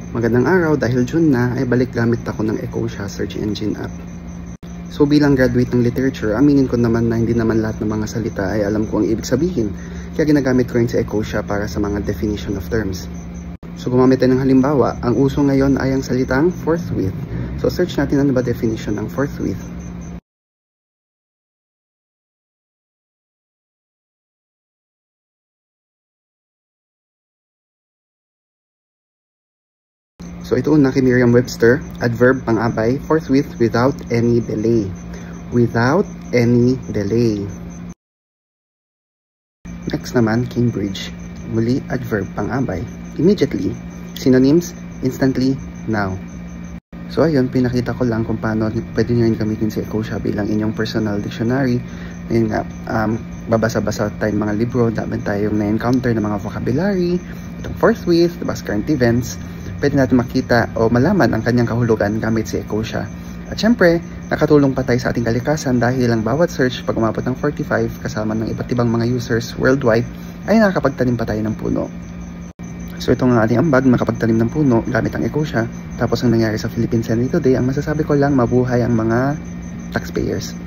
Magandang araw, dahil June na ay balik gamit ako ng Ecosia search engine app. So bilang graduate ng literature, aminin ko naman na hindi naman lahat ng mga salita ay alam ko ang ibig sabihin. Kaya ginagamit ko rin si Ecosia para sa mga definition of terms. So gumamit tayo ng halimbawa, ang uso ngayon ay ang salitang forthwith. So search natin ano ba definition ng forthwith. So ito una kay Merriam-Webster, adverb pang-abay, forthwith without any delay. Without any delay. Next naman, Cambridge. Muli, adverb pang-abay. Immediately. Synonyms, instantly, now. So ayun, pinakita ko lang kung paano pwede nyo rin gamitin si Ecosia bilang inyong personal dictionary. Ngayon nga, babasa-basa tayong mga libro, dami tayong na-encounter ng mga vocabulary, itong forthwith, diba, current events. Pwede natin makita o malaman ang kanyang kahulugan gamit si Ecosia. At syempre, nakatulong pa tayo sa ating kalikasan dahil ang bawat search pag umabot ng 45 kasama ng iba't ibang mga users worldwide ay nakakapagtanim pa tayo ng puno. So ito ang ating ambag, makapagtanim ng puno gamit ang Ecosia. Tapos ang nangyari sa Philippine Senate today, ang masasabi ko lang, mabuhay ang mga taxpayers.